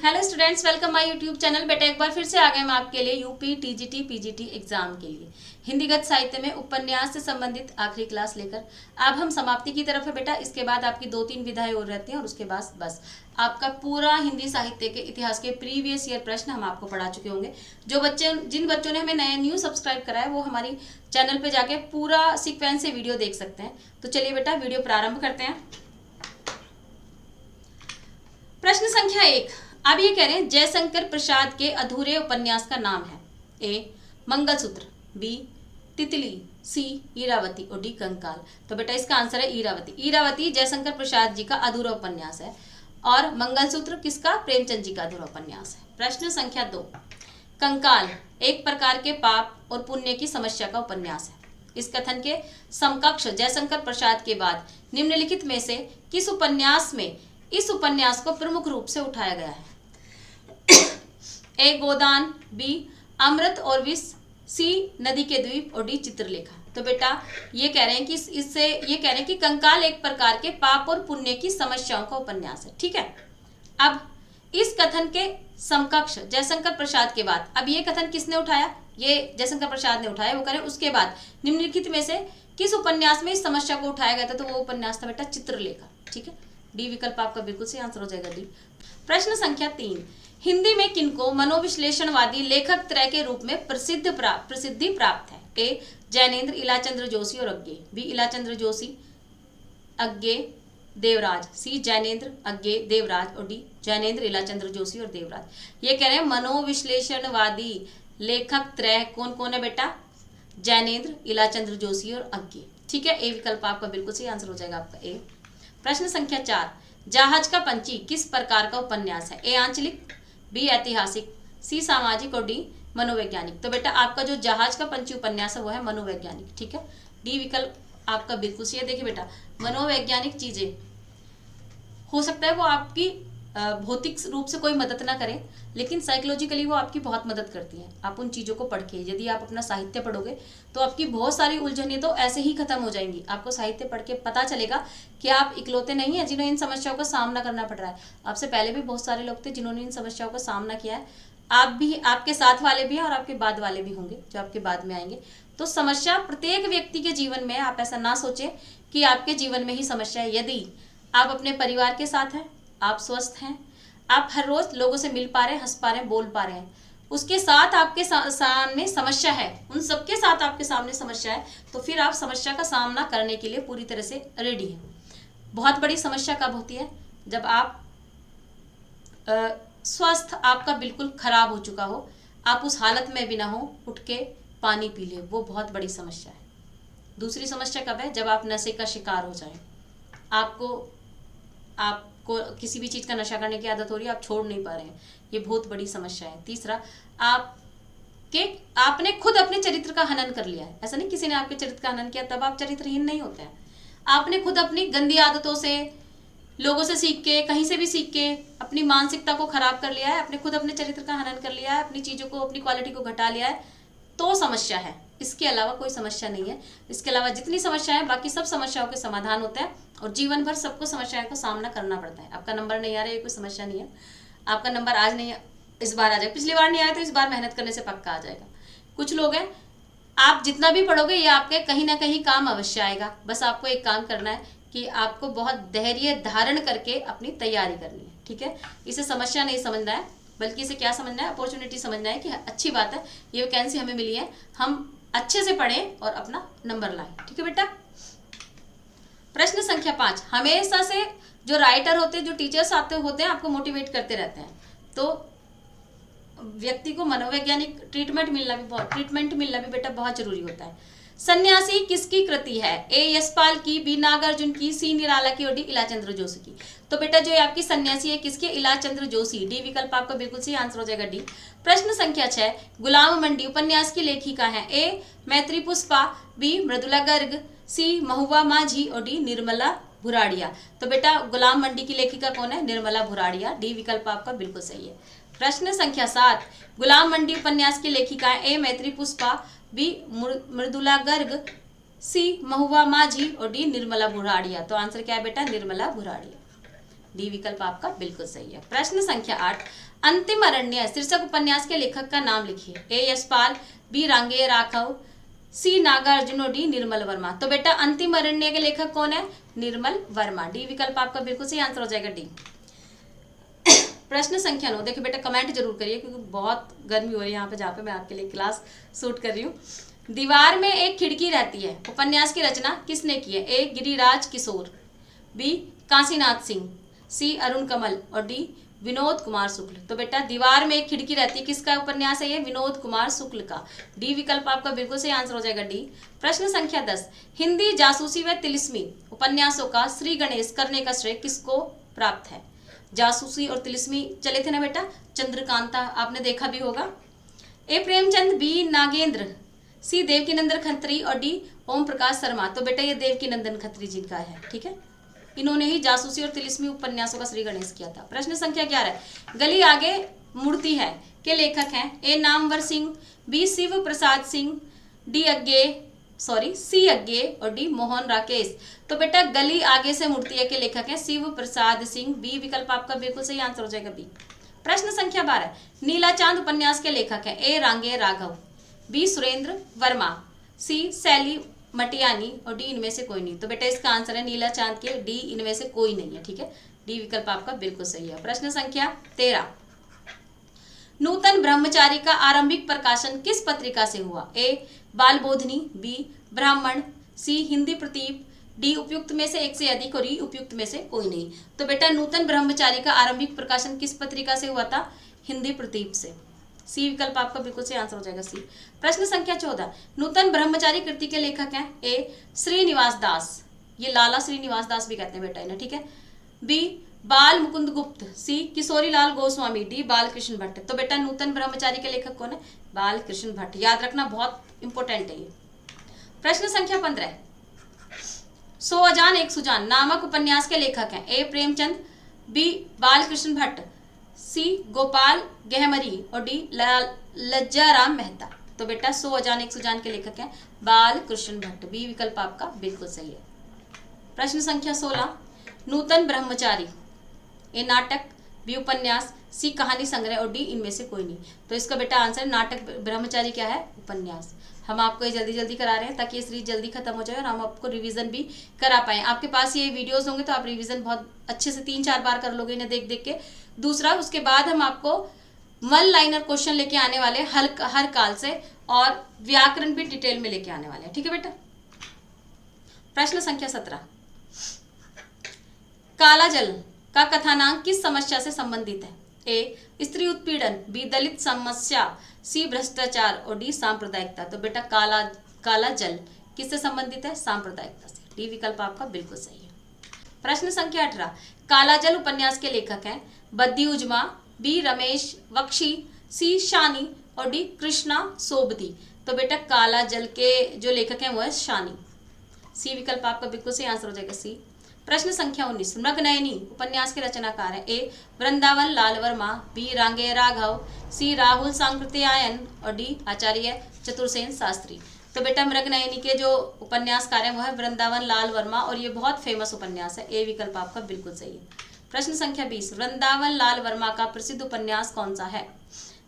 Hello students, welcome my YouTube channel. बेटा एक बार फिर से आ गए हम आपके लिए यूपी टीजीटी पीजीटी एग्जाम के लिए हिंदी गद्य साहित्य में उपन्यास से संबंधित आखिरी क्लास लेकर अब हम समाप्ति की तरफ है बेटा। इसके बाद आपकी 2-3 विधाएं और रहती हैं और उसके बाद बस आपका पूरा हिंदी साहित्य के इतिहास के प्रीवियस ईयर प्रश्न हम आपको पढ़ा चुके होंगे। जिन बच्चों ने हमें नया न्यू सब्सक्राइब करा है वो हमारी चैनल पर जाके पूरा सीक्वेंस से वीडियो देख सकते हैं। तो चलिए बेटा वीडियो प्रारंभ करते हैं। प्रश्न संख्या 1, अब ये कह रहे हैं जयशंकर प्रसाद के अधूरे उपन्यास का नाम है। ए मंगलसूत्र, बी तितली, सी ईरावती और डी कंकाल। तो बेटा इसका आंसर है ईरावती। ईरावती जयशंकर प्रसाद जी का अधूरा उपन्यास है और मंगलसूत्र किसका? प्रेमचंद जी का अधूरा उपन्यास है। प्रश्न संख्या 2, कंकाल एक प्रकार के पाप और पुण्य की समस्या का उपन्यास है। इस कथन के समकक्ष जयशंकर प्रसाद के बाद निम्नलिखित में से किस उपन्यास में इस उपन्यास को प्रमुख रूप से उठाया गया है? ए गोदान, बी अमृत और विष, सी नदी के द्वीप और डी चित्रलेखा। तो बेटा ये कह रहे हैं कि इससे ये कह रहे हैं कि कंकाल एक प्रकार के पाप और पुण्य की समस्याओं का उपन्यास है। ठीक है, अब इस कथन के समकक्ष जयशंकर प्रसाद के बाद अब ये कथन किसने उठाया? ये जयशंकर प्रसाद ने उठाया। वो कह रहे हैं उसके बाद निम्नलिखित में से किस उपन्यास में इस समस्या को उठाया गया था? तो वो उपन्यास था बेटा चित्रलेखा। ठीक है, डी विकल्प आपका बिल्कुल सही आंसर हो जाएगा, डी। प्रश्न संख्या 3, हिंदी में किनको मनोविश्लेषणवादी लेखक त्रय के रूप में प्रसिद्धि प्राप्त है? ए जैनेन्द्र, इलाचंद्र जोशी और अज्ञे, बी इलाचंद्र जोशी, अज्ञे, देवराज, सी जैनेन्द्र, अज्ञे, देवराज और डी जैनेन्द्र, इलाचंद्र जोशी और देवराज। ये कह रहे हैं मनोविश्लेषणवादी लेखक त्रय कौन कौन है बेटा? जैनेन्द्र, इलाचंद्र जोशी और अज्ञे। ठीक है, ए विकल्प आपका बिल्कुल सही आंसर हो जाएगा आपका ए। प्रश्न संख्या 4, जहाज का पंछी किस प्रकार का उपन्यास है? ए आंचलिक, बी ऐतिहासिक, सी सामाजिक और डी मनोवैज्ञानिक। तो बेटा आपका जो जहाज का पंछी उपन्यास है वो है मनोवैज्ञानिक। ठीक है, डी विकल्प आपका बिल्कुल सही है। देखिए बेटा मनोवैज्ञानिक चीजें हो सकता है वो आपकी भौतिक रूप से कोई मदद ना करे, लेकिन साइकोलॉजिकली वो आपकी बहुत मदद करती हैं। आप उन चीज़ों को पढ़ के यदि आप अपना साहित्य पढ़ोगे तो आपकी बहुत सारी उलझनें तो ऐसे ही खत्म हो जाएंगी। आपको साहित्य पढ़ के पता चलेगा कि आप इकलौते नहीं हैं जिन्हें इन समस्याओं का सामना करना पड़ रहा है। आपसे पहले भी बहुत सारे लोग थे जिन्होंने इन समस्याओं का सामना किया है। आप भी, आपके साथ वाले भी हैं और आपके बाद वाले भी होंगे जो आपके बाद में आएंगे। तो समस्या प्रत्येक व्यक्ति के जीवन में, आप ऐसा ना सोचें कि आपके जीवन में ही समस्या है। यदि आप अपने परिवार के साथ हैं, आप स्वस्थ हैं, आप हर रोज लोगों से मिल पा रहे हैं, हंस पा रहे हैं, बोल पा रहे हैं, उसके साथ आपके सामने समस्या है, उन सबके साथ आपके सामने समस्या है, तो फिर आप समस्या का सामना करने के लिए पूरी तरह से रेडी हैं। बहुत बड़ी समस्या कब होती है? जब आप स्वास्थ्य आपका बिल्कुल खराब हो चुका हो, आप उस हालत में भी ना हो, उठ के पानी पी ले, वो बहुत बड़ी समस्या है। दूसरी समस्या कब है? जब आप नशे का शिकार हो जाए, आपको किसी भी चीज़ का नशा करने की आदत हो रही है, आप छोड़ नहीं पा रहे हैं, ये बहुत बड़ी समस्या है। तीसरा, आपने खुद अपने चरित्र का हनन कर लिया है। ऐसा नहीं किसी ने आपके चरित्र का हनन किया तब आप चरित्रहीन नहीं होते हैं। आपने खुद अपनी गंदी आदतों से, लोगों से सीख के, कहीं से भी सीख के अपनी मानसिकता को खराब कर लिया है, आपने खुद अपने चरित्र का हनन कर लिया है, अपनी चीज़ों को, अपनी क्वालिटी को घटा लिया है, तो समस्या है। इसके अलावा कोई समस्या नहीं है। इसके अलावा जितनी समस्या है, बाकी सब समस्याओं के समाधान होते हैं और जीवन भर सबको समस्याओं का सामना करना पड़ता है। आपका नंबर नहीं आ रहा है, ये कोई समस्या नहीं है। आपका नंबर आज नहीं, इस बार आ जाएगा। पिछली बार नहीं आया तो इस बार मेहनत करने से पक्का आ जाएगा। कुछ लोग हैं, आप जितना भी पढ़ोगे ये आपके कहीं ना कहीं काम अवश्य आएगा। बस आपको एक काम करना है कि आपको बहुत धैर्य धारण करके अपनी तैयारी करनी है। ठीक है, इसे समस्या नहीं समझना है, बल्कि इसे क्या समझना है? अपॉर्चुनिटी समझना है कि अच्छी बात है, ये वैकेंसी हमें मिली है, हम अच्छे से पढ़ें और अपना नंबर लाएं। ठीक है बेटा। प्रश्न संख्या 5, हमेशा से जो राइटर होते हैं, जो टीचर्स होते हैं, आपको मोटिवेट करते रहते हैं, तो व्यक्ति को मनोवैज्ञानिक ट्रीटमेंट मिलना भी बेटा बहुत जरूरी होता है। सन्यासी किसकी कृति है? ए यशपाल की, बी नागार्जुन की, सी निराला की और डी इलाचंद्र जोशी की। तो बेटा जो आपकी सन्यासी है किसकी? इलाचंद्र जोशी। डी विकल्प आपका बिल्कुल सही आंसर हो जाएगा, डी। प्रश्न संख्या 6, गुलाम मंडी उपन्यास की लेखिका है? ए मैत्री पुष्पा, बी मृदुला गर्ग, सी महुआ माझी और डी निर्मला भुराड़िया। तो बेटा गुलाम मंडी की लेखिका कौन है? निर्मला भुराड़िया। डी विकल्प आपका बिल्कुल सही है। प्रश्न संख्या 7, गुलाम मंडी उपन्यास की लेखिका है? ए मैत्री पुष्पा, बी मृदुला गर्ग, सी महुआ माझी और डी निर्मला भुराड़िया। तो आंसर क्या है बेटा? निर्मला भुराड़िया। डी विकल्प आपका बिल्कुल सही है। प्रश्न संख्या 8, अंतिम अरण्य शीर्षक उपन्यास के लेखक का नाम लिखिए। ए यशपाल, बी रांगे राघव, सी नागार्जुन और डी निर्मल वर्मा। तो बेटा अंतिम अरण्य के लेखक कौन है? निर्मल वर्मा। डी विकल्प आपका बिल्कुल सही आंसर हो जाएगा, डी। प्रश्न संख्या 9, देखिए बेटा कमेंट जरूर करिए क्योंकि बहुत गर्मी हो रही है यहाँ पे जहाँ पे मैं आपके लिए क्लास शूट कर रही हूँ। दीवार में एक खिड़की रहती है उपन्यास की रचना किसने की है? ए गिरिराज किशोर, बी काशीनाथ सिंह, सी अरुण कमल और डी विनोद कुमार शुक्ल। तो बेटा दीवार में एक खिड़की रहती है किसका उपन्यास है ये? विनोद कुमार शुक्ल का। डी विकल्प आपका बिल्कुल सही आंसर हो जाएगा, डी। प्रश्न संख्या 10, हिंदी जासूसी व तिलिस्मी उपन्यासों का श्री गणेश करने का श्रेय किसको प्राप्त है? जासूसी और तिलिस्मी चले थे ना बेटा, चंद्रकांता आपने देखा भी होगा। ए प्रेमचंद, बी नागेंद्र, सी देवकीनंदन खत्री और डी ओम प्रकाश शर्मा। तो बेटा ये देवकीनंदन खत्री जी का है, ठीक है। इन्होंने ही जासूसी और तिलिस्मी उपन्यासों का श्री गणेश किया था। प्रश्न संख्या 11, गली आगे मुड़ती है के लेखक हैं? ए नामवर सिंह, बी शिव प्रसाद सिंह, सी अज्ञे और डी मोहन राकेश। तो बेटा गली आगे से मुड़ती है के लेखक हैं शिव प्रसाद सिंह। बी विकल्प आपका बिल्कुल सही आंसर हो जाएगा, बी। प्रश्न संख्या 12, नीला चांद उपन्यास के लेखक हैं? ए रांगे राघव, बी सुरेंद्र वर्मा, सी शैली मटियानी और डी इनमें से कोई नहीं। तो बेटा इसका आंसर है नीला चांद के, डी इनमें से कोई नहीं है, ठीक है। डी विकल्प आपका बिल्कुल सही है। प्रश्न संख्या 13, नूतन ब्रह्मचारी का आरंभिक प्रकाशन किस पत्रिका से हुआ? ए बालबोधिनी, बी ब्राह्मण, सी हिंदी प्रदीप, डी उपयुक्त में से एक से अधिक और ई उपयुक्त में से कोई नहीं। तो बेटा नूतन ब्रह्मचारी का आरंभिक प्रकाशन किस पत्रिका से हुआ था? हिंदी प्रदीप से। सी विकल्प आपका बिल्कुल सही आंसर हो जाएगा, सी। प्रश्न संख्या 14, नूतन ब्रह्मचारी कृति के लेखक हैं? ए श्रीनिवास दास, ये लाला श्रीनिवास दास भी कहते हैं बेटा इन्हें, ठीक है। बी बाल मुकुंद गुप्त, सी किशोरी लाल गोस्वामी, डी बालकृष्ण भट्ट। तो बेटा नूतन ब्रह्मचारी के लेखक कौन है? बालकृष्ण भट्ट। याद रखना, बहुत इंपॉर्टेंट है ये। प्रश्न संख्या 15, सो अजान एक सुजान नामक उपन्यास के लेखक हैं? ए प्रेमचंद, बी बालकृष्ण भट्ट, सी गोपाल गहमरी और डी लज्जाराम मेहता। तो बेटा सो अजान एक सुजान के लेखक हैं बालकृष्ण भट्ट। बी विकल्प आपका बिल्कुल सही है। प्रश्न संख्या 16, नूतन ब्रह्मचारी ए नाटक, बी उपन्यास, सी कहानी संग्रह और डी इनमें से कोई नहीं। तो इसका बेटा आंसर नाटक, ब्रह्मचारी क्या है? उपन्यास। हम आपको ये जल्दी जल्दी करा रहे हैं ताकि ये सीरीज जल्दी खत्म हो जाए और हम आपको रिवीजन भी करा पाए। आपके पास ये वीडियोस होंगे तो आप रिवीजन बहुत अच्छे से 3-4 बार कर लोगे इन्हें देख देख के। दूसरा, उसके बाद हम आपको 1 लाइनर क्वेश्चन लेके आने वाले हर काल से और व्याकरण भी डिटेल में लेके आने वाले हैं, ठीक है बेटा। प्रश्न संख्या 17, काला जल का कथानक किस समस्या से संबंधित है? ए स्त्री उत्पीड़न, बी दलित समस्या, सी भ्रष्टाचार और डी सांप्रदायिकता। तो बेटा काला जल किससे संबंधित है? सांप्रदायिकता से। डी विकल्प आपका बिल्कुल सही है। प्रश्न संख्या 18, काला जल उपन्यास के लेखक हैं? बद्दी उजमा, बी रमेश बख्शी, सी शानी और डी कृष्णा सोबती। तो बेटा काला जल के जो लेखक हैं वो है शानी। सी विकल्प आपका बिल्कुल सही आंसर हो जाएगा, सी। प्रश्न संख्या 19, मृगनयनी उपन्यास के रचनाकार है? ए वृंदावन लाल वर्मा, बी रांगे राघव, सी राहुल सांकृत्यायन और डी आचार्य चतुर्सेन शास्त्री। तो बेटा मृगनयनी के जो उपन्यासकार हैं वो है वृंदावन लाल वर्मा और ये बहुत फेमस उपन्यास है। ए विकल्प आपका बिल्कुल सही है। प्रश्न संख्या 20, वृंदावन लाल वर्मा का प्रसिद्ध उपन्यास कौन सा है?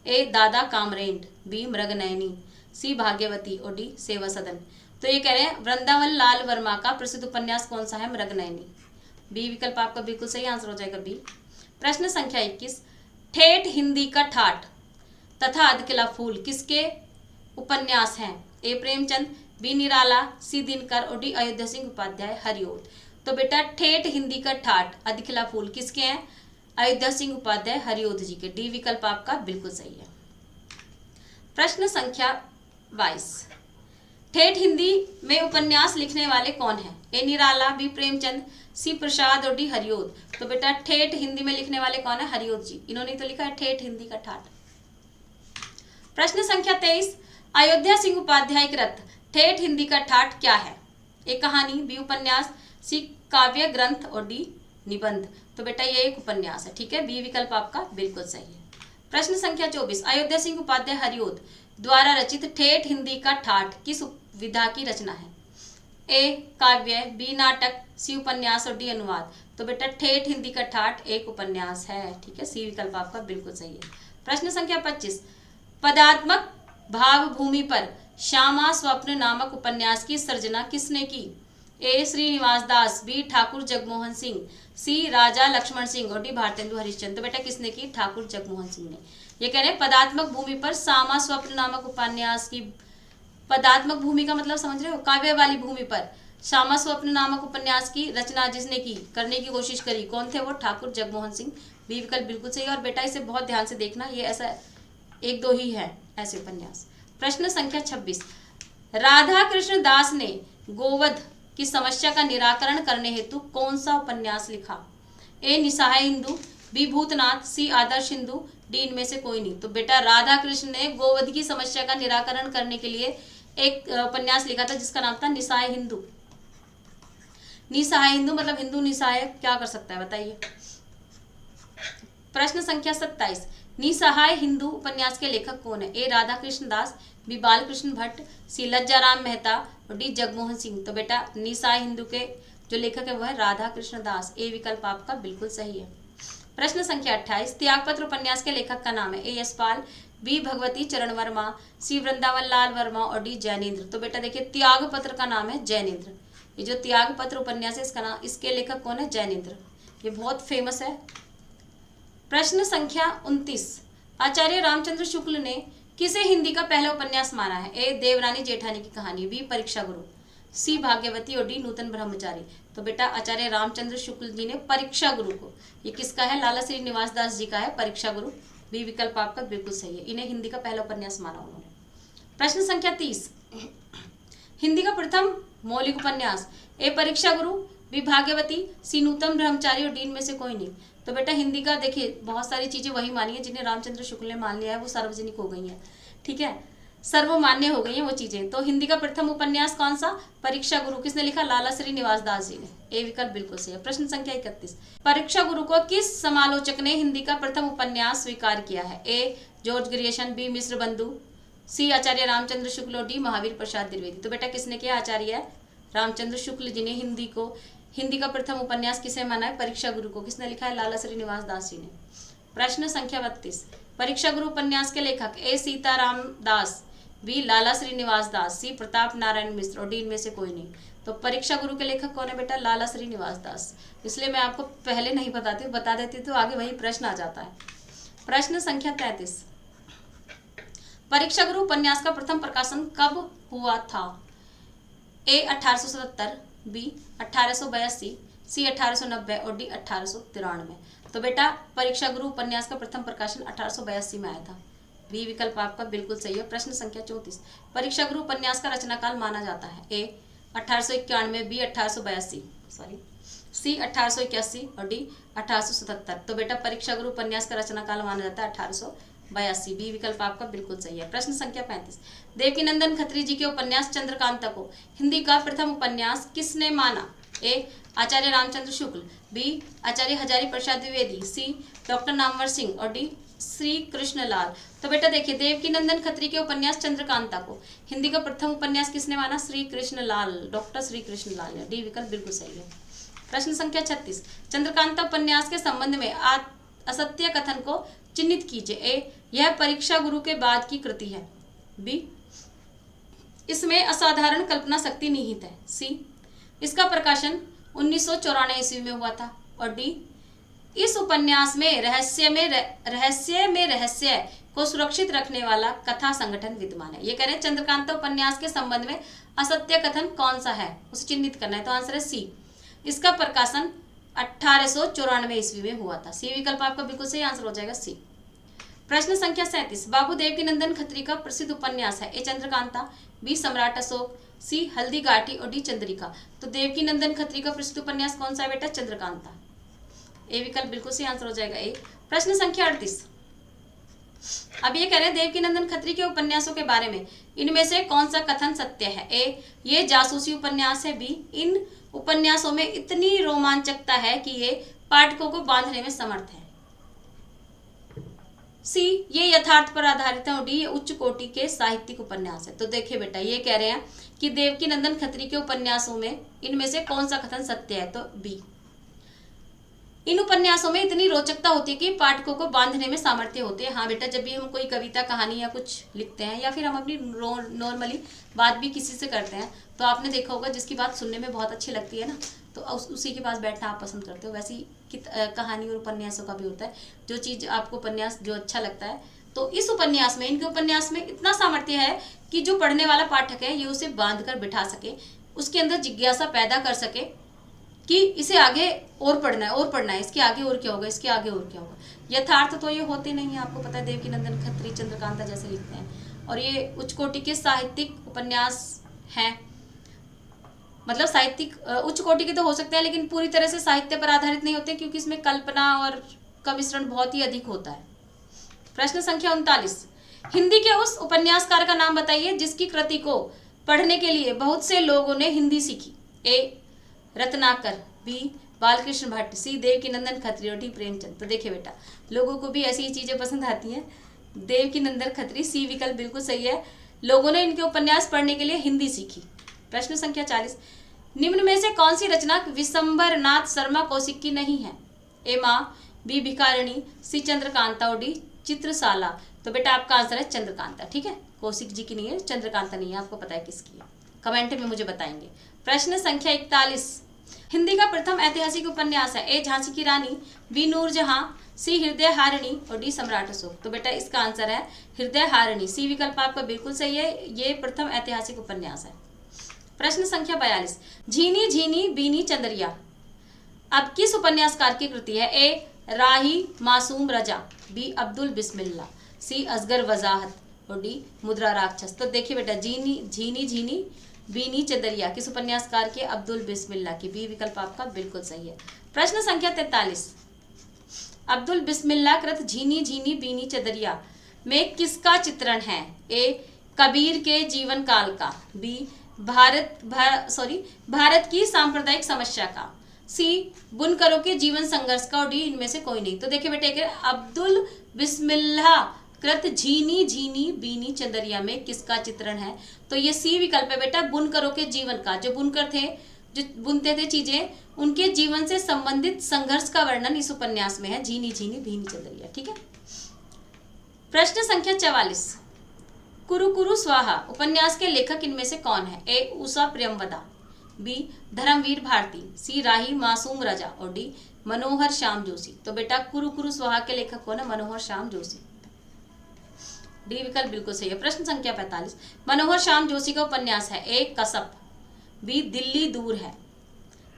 ए दादा कामरेंड, बी मृगनयनी, सी भाग्यवती और डी सेवा सदन। तो ये कह रहे हैं वृंदावन लाल वर्मा का प्रसिद्ध उपन्यास कौन सा है? मृगनयनी। बी विकल्प आपका बिल्कुल सही आंसर हो जाएगा, बी। प्रश्न संख्या 21, ठेठ हिंदी का ठाठ तथा अधकिला फूल किसके उपन्यास हैं? ए प्रेमचंद, बी निराला, सी दिनकर और डी अयोध्या सिंह उपाध्याय हरिओद। तो बेटा ठेठ हिंदी का ठाठ अधकिला फूल किसके हैं? अयोध्या सिंह उपाध्याय हरिओद जी के। डी विकल्प आपका बिल्कुल सही है। प्रश्न संख्या 22, ठेठ हिंदी में उपन्यास लिखने वाले कौन हैं? ए निराला, बी प्रेमचंद, सी प्रसाद और डी हरिओद। तो बेटा ठेठ हिंदी में लिखने वाले कौन है? हरिओद जी। इन्होंने तो लिखा है ठेठ हिंदी का ठाठ। प्रश्न संख्या 23, अयोध्या सिंह उपाध्याय कृत ठेठ हिंदी का ठाठ क्या है? ए कहानी, बी उपन्यास, सी काव्य ग्रंथ और डी निबंध। तो बेटा ये एक उपन्यास है, ठीक है। बी विकल्प आपका बिल्कुल सही है। प्रश्न संख्या 24, अयोध्या सिंह उपाध्याय हरिओद द्वारा रचित ठेठ हिंदी का ठाठ किस विधा की रचना है? ए काव्य, बी नाटक, सी उपन्यास और डी अनुवाद। तो बेटा ठेठ हिंदी का ठाठ एक उपन्यास है। ठीक है, सी विकल्प आपका बिल्कुल सही है। प्रश्न संख्या 25, पदात्मक भाव भूमि पर श्यामा स्वप्न नामक उपन्यास की सर्जना किसने की? ए श्रीनिवास दास, बी ठाकुर जगमोहन सिंह, सी राजा लक्ष्मण सिंह और डी भारतेंदु हरिश्चंद्र। तो बेटा किसने की? ठाकुर जगमोहन सिंह ने। ये कह रहे हैं पदात्मक भूमि पर श्यामा स्वप्न नामक उपन्यास की, पदात्मक भूमि का मतलब समझ रहे हो, काव्य वाली भूमि पर श्यामा स्वप्न नामक उपन्यास की रचना जिसने की, करने की कोशिश करी, कौन थे वो? ठाकुर जगमोहन सिंह। बी विकल्प बिल्कुल सही है। और बेटा इसे बहुत ध्यान से देखना, ये ऐसा एक दो ही है ऐसे उपन्यास। प्रश्न संख्या 26, राधा कृष्ण दास ने गोवध की समस्या का निराकरण करने हेतु कौन सा उपन्यास लिखा? ए निसहाय हिंदू, बी भूतनाथ, सी आदर्श हिंदू, डी इनमें से कोई नहीं। तो बेटा राधा कृष्ण ने गोवध की समस्या का निराकरण करने के लिए एक उपन्यास लिखा था जिसका नाम था निसहाय हिंदू। निसहाय हिंदू मतलब हिंदू निसहाय क्या कर सकता है बताइए। प्रश्न संख्या 27, निसहाय हिंदू उपन्यास के लेखक कौन है? ए राधा कृष्ण दास, बी बालकृष्ण भट्ट, सी लज्जाराम मेहता और डी जगमोहन सिंह। तो बेटा निसहाय हिंदू के जो लेखक है वह है राधा कृष्ण दास। ए विकल्प आपका बिल्कुल सही है। प्रश्न संख्या 28, त्यागपत्र उपन्यास के लेखक का नाम है? ए यशपाल, बी भगवती चरण वर्मा, सी वृंदावन लाल वर्मा और डी जैनेन्द्र। तो बेटा देखिए त्यागपत्र का नाम है जैनेन्द्र। ये जो त्यागपत्र उपन्यास है इसका नाम, इसके लेखक कौन है? जैनेन्द्र। ये बहुत फेमस है। प्रश्न संख्या 29, आचार्य रामचंद्र शुक्ल ने किसे हिंदी का पहला उपन्यास माना है? ए देवरानी जेठानी की कहानी, बी परीक्षा गुरु, सी भाग्यवती और डी नूतन ब्रह्मचारी। तो बेटा आचार्य रामचंद्र शुक्ल जी ने परीक्षा गुरु को, ये किसका है? लाला श्रीनिवास दास जी का है परीक्षा गुरु। बी विकल्प आपका बिल्कुल सही है। इन्हें हिंदी का पहला उपन्यास माना उन्होंने। प्रश्न संख्या 30, हिंदी का प्रथम मौलिक उपन्यास? ए परीक्षा गुरु, बी भाग्यवती, सी नूतन ब्रह्मचारी और डी इनमें से कोई नहीं। तो बेटा हिंदी का देखिए बहुत सारी चीजें वही मानी है जिन्हें रामचंद्र शुक्ल ने मान लिया है, वो सार्वजनिक हो गई हैं। ठीक है, सर्वमान्य हो गई हैं वो चीजें। तो हिंदी का प्रथम उपन्यास कौन सा? परीक्षा गुरु। किसने लिखा? लाला श्रीनिवास दास जी ने। ए विकल्प बिल्कुल सही है। प्रश्न संख्या 31, परीक्षा गुरु को किस समालोचक ने हिंदी का प्रथम उपन्यास स्वीकार किया है? ए जॉर्ज ग्रियर्सन, बी मिश्र बंधु, सी आचार्य रामचंद्र शुक्ल और डी महावीर प्रसाद द्विवेदी। तो बेटा किसने किया? आचार्य रामचंद्र शुक्ल जी ने हिंदी का प्रथम उपन्यास किसे माना है? परीक्षा गुरु को। किसने लिखा है? लाला श्रीनिवास दास जी ने। प्रश्न संख्या 32, परीक्षा गुरु उपन्यास के लेखक? ए सीताराम दास, बी लाला श्रीनिवास दास, सी प्रताप नारायण मिश्र और डी इनमें से कोई नहीं। तो परीक्षा गुरु के लेखक कौन है बेटा? लाला श्रीनिवास दास। इसलिए मैं आपको पहले नहीं बताती, बता देती तो आगे वही प्रश्न आ जाता है। प्रश्न संख्या 33, परीक्षा गुरु उपन्यास का प्रथम प्रकाशन कब हुआ था? ए 1877, बी 1882, सी 1890 और डी 1893। तो बेटा परीक्षा गुरु उपन्यास का प्रथम प्रकाशन 1882 में आया था। बी विकल्प आपका बिल्कुल सही है। प्रश्न संख्या 34, परीक्षा गुरु उपन्यास का रचनाकाल माना जाता है? ए 1891, बी 1882, सी 1881 और डी 1877। तो बेटा परीक्षा गुरु उपन्यास का रचनाकाल माना जाता है 1882। बी विकल्प आपका बिल्कुल सही है। प्रश्न संख्या 35, देवकीनंदन खत्री जी के उपन्यास चंद्रकांता को हिंदी का प्रथम उपन्यास किसने माना? ए आचार्य रामचंद्र शुक्ल, बी आचार्य हजारी प्रसाद द्विवेदी, सी डॉक्टर नामवर सिंह और डी श्री कृष्ण लाल। तो बेटा देखिए देवकीनंदन खत्री के उपन्यास चंद्रकांता को हिंदी का प्रथम उपन्यास किसने माना? श्री कृष्ण लाल, डॉक्टर श्री कृष्ण लाल ने। डी विकल्प बिल्कुल सही है। प्रश्न संख्या 36, चंद्रकांता उपन्यास के संबंध में असत्य कथन को चिन्हित कीजिए। ए यह परीक्षा गुरु के बाद की कृति है, बी इसमें असाधारण कल्पना शक्ति निहित है, सी इसका प्रकाशन 1994 ईस्वी में हुआ था और डी इस उपन्यास में रहस्य को सुरक्षित रखने वाला कथा संगठन विद्यमान है। ये कह रहे हैं चंद्रकांता उपन्यास के संबंध में असत्य कथन कौन सा है उसे चिन्हित करना है। तो आंसर है सी, इसका प्रकाशन 1894 ईस्वी में हुआ था। सी विकल्प आपका बिल्कुल सही आंसर हो जाएगा सी। प्रश्न संख्या 37, बाबू देवकीनंदन खत्री का प्रसिद्ध उपन्यास है? ए चंद्रकांता, बी सम्राट अशोक, सी हल्दी घाटी और डी चंद्रिका। तो देवकीनंदन खत्री का प्रसिद्ध उपन्यास कौन सा है बेटा? चंद्रकांता। ए विकल्प बिल्कुल सही आंसर हो जाएगा ए। प्रश्न संख्या 38, अब ये कह रहे हैं देवकीनंदन खत्री के उपन्यासों के बारे में इनमें से कौन सा कथन सत्य है? ए ये जासूसी उपन्यास है, बी इन उपन्यासों में इतनी रोमांचकता है कि ये पाठकों को बांधने में समर्थ है, सी ये यथार्थ पर आधारित है और डी ये उच्च कोटि के साहित्यिक उपन्यास है। तो देखिए बेटा, ये कह रहे हैं कि देवकी नंदन खत्री के उपन्यासों में इनमें से कौन सा कथन सत्य है, तो बी। इन उपन्यासों में इतनी रोचकता होती है कि पाठकों को बांधने में सामर्थ्य होते हैं। हाँ बेटा, जब भी हम कोई कविता, कहानी या कुछ लिखते हैं या फिर हम अपनी नॉर्मली बात भी किसी से करते हैं, तो आपने देखा होगा जिसकी बात सुनने में बहुत अच्छी लगती है ना, तो उसी के पास बैठना आप पसंद करते हो। वैसे ही कहानी और उपन्यासों का भी होता है, जो चीज़ आपको उपन्यास जो अच्छा लगता है, तो इस उपन्यास में, इनके उपन्यास में इतना सामर्थ्य है कि जो पढ़ने वाला पाठक है ये उसे बांध कर बिठा सके, उसके अंदर जिज्ञासा पैदा कर सके कि इसे आगे और पढ़ना है, इसके आगे और क्या होगा, इसके आगे और क्या होगा। यथार्थ तो ये होते नहीं है, आपको पता है देवकी नंदन खत्री चंद्रकांता जैसे लिखते हैं, और ये उच्च कोटि के साहित्यिक उपन्यास हैं। मतलब साहित्यिक उच्च कोटि के तो हो सकते हैं, लेकिन पूरी तरह से साहित्य पर आधारित नहीं होते, क्योंकि इसमें कल्पना और का मिश्रण बहुत ही अधिक होता है। प्रश्न संख्या 39, हिंदी के उस उपन्यासकार का नाम बताइए जिसकी कृति को पढ़ने के लिए बहुत से लोगों ने हिंदी सीखी। ए रत्नाकर, बी बालकृष्ण भट्ट, सी देवकी नंदन खत्री और डी प्रेमचंद। तो देखिए बेटा, लोगों को भी ऐसी ही चीजें पसंद आती हैं। देवकी नंदन खत्री, सी विकल्प बिल्कुल सही है, लोगों ने इनके उपन्यास पढ़ने के लिए हिंदी सीखी। प्रश्न संख्या 40, निम्न में से कौन सी रचना विशंबर नाथ शर्मा कौशिक की नहीं है। ए माँ, बी भिखारिणी, सी चंद्रकांता और डी चित्रशाला। तो बेटा आपका आंसर है चंद्रकांता। ठीक है, कौशिक जी की नहीं है, चंद्रकांता नहीं है, आपको पता है किसकी है, कमेंट में मुझे बताएंगे। प्रश्न संख्या 41, हिंदी का प्रथम ऐतिहासिक उपन्यास है। ए झांसी की रानी, बी नूरजहां, सी हृदय हारिणी और डी सम्राट अशोक। तो बेटा इसका आंसर है हृदय हारिणी, सी विकल्प आपका बिल्कुल सही है, ये प्रथम ऐतिहासिक उपन्यास है। प्रश्न संख्या 42, झीनी झीनी बीनी चंदरिया अब किस उपन्यासकार की कृति है। ए राही मासूम रजा, बी अब्दुल बिस्मिल्ला, सी असगर वजाहत और डी मुद्रा राक्षस। तो देखिए बेटा, झीनी झीनी बीनी चंदरिया किस उपन्यासकार के, अब्दुल बिस्मिल्ला की, बी विकल्प आपका बिल्कुल सही है। प्रश्न संख्या 43, अब्दुल बिस्मिल्ला कृत झीनी झीनी बीनी चंदरिया में किसका चित्रण है। ए कबीर के जीवन काल का, बी भारत की सांप्रदायिक समस्या का, सी बुनकरों के जीवन संघर्ष का और डी इनमें से कोई नहीं। तो देखिए बेटा, अब्दुल बिस्मिल्ला कृत झीनी झीनी बीनी चंदरिया में किसका चित्रण है, तो ये सी विकल्प है बेटा, बुनकरों के जीवन का। जो बुनकर थे, जो बुनते थे चीजें, उनके जीवन से संबंधित संघर्ष का वर्णन इस उपन्यास में है, झीनी झीनी बीनी चंदरिया। ठीक है। प्रश्न संख्या 44, कुरु कुरु स्वाहा उपन्यास के लेखक इनमें से कौन है। ए उषा प्रियमवदा, बी धर्मवीर भारती, सी राही मासूम रजा और डी मनोहर श्याम जोशी। तो बेटा कुरु कुरु स्वाहा के लेखक कौन है, मनोहर श्याम जोशी, डी विकल्प बिल्कुल सही है। प्रश्न संख्या 45, मनोहर श्याम जोशी का उपन्यास है। ए कसब, बी दिल्ली दूर है,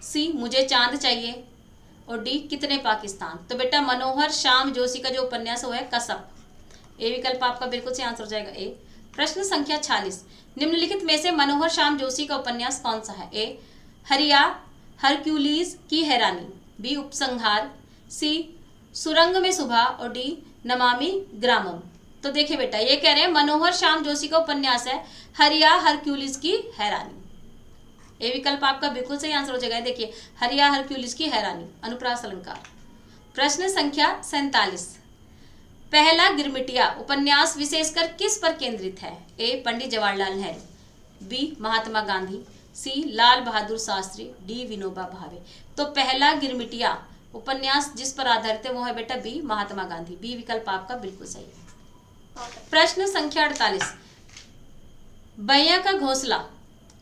सी मुझे चांद चाहिए और डी कितने पाकिस्तान। तो बेटा मनोहर श्याम जोशी का जो उपन्यास है वो है कसब, ए विकल्प आपका बिल्कुल सही आंसर हो जाएगा ए। प्रश्न संख्या 46, निम्नलिखित में से मनोहर श्याम जोशी का उपन्यास कौन सा है। ए हरिया हरक्यूलीज की हैरानी, बी उपसंहार, सी सुरंग में सुबह और डी नमामि ग्रामम। तो देखिए बेटा, ये कह रहे हैं मनोहर श्याम जोशी का उपन्यास है हरिया हरक्यूलिस की हैरानी, ये विकल्प आपका बिल्कुल सही आंसर हो जाएगा। देखिए हरिया हरक्यूलिस की हैरानी, अनुप्रास अलंकार। प्रश्न संख्या 47, पहला गिरमिटिया उपन्यास विशेषकर किस पर केंद्रित है। ए पंडित जवाहरलाल नेहरू, बी महात्मा गांधी, सी लाल बहादुर शास्त्री, डी विनोबा भावे। तो पहला गिरमिटिया उपन्यास जिस पर आधारित है वो है बेटा बी महात्मा गांधी, बी विकल्प आपका बिल्कुल सही है। प्रश्न संख्या 48, बाया का घोंसला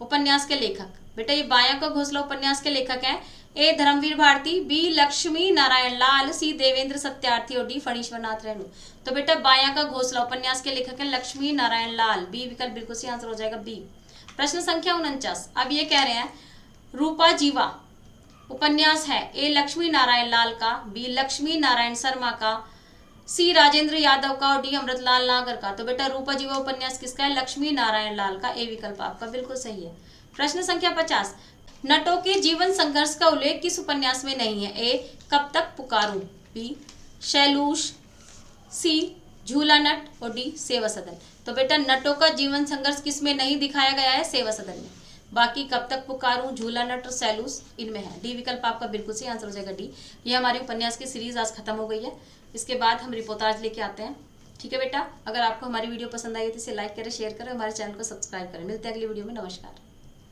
उपन्यास के लेखक। बेटा ये बाया का घोंसला उपन्यास के लेखक हैं। ए धर्मवीर भारती, बी लक्ष्मी नारायण लाल, सी देवेंद्र सत्यार्थी और डी फणीश्वरनाथ रेणु। तो बेटा बाया का घोंसला उपन्यास के लेखक हैं लक्ष्मी नारायण लाल, बी विकल्प बिल्कुल सही आंसर हो जाएगा बी। प्रश्न संख्या 49, अब ये कह रहे हैं रूपा जीवा उपन्यास है। ए लक्ष्मी नारायण लाल का, बी लक्ष्मी नारायण शर्मा का, सी राजेंद्र यादव का और डी अमृतलाल नागर का। तो बेटा रूपा जीवा उपन्यास किसका है, लक्ष्मी नारायण लाल का, ए विकल्प आपका बिल्कुल सही है। प्रश्न संख्या 50, नटों के जीवन संघर्ष का उल्लेख किस उपन्यास में नहीं है। ए कब तक पुकारूं, बी शैलूष, सी झूला नट और डी सेवा सदन। तो बेटा नटों का जीवन संघर्ष किस में नहीं दिखाया गया है, सेवा सदन में। बाकी कब तक पुकारूं, झूला नट और सैलूस इनमें है, डी विकल्प आपका बिल्कुल सही आंसर हो जाएगा डी। ये हमारी उपन्यास की सीरीज आज खत्म हो गई है। इसके बाद हम रिपोर्टाज लेके आते हैं। ठीक है बेटा, अगर आपको हमारी वीडियो पसंद आई तो इसे लाइक करें, शेयर करें, हमारे चैनल को सब्सक्राइब करें। मिलते हैं अगली वीडियो में। नमस्कार।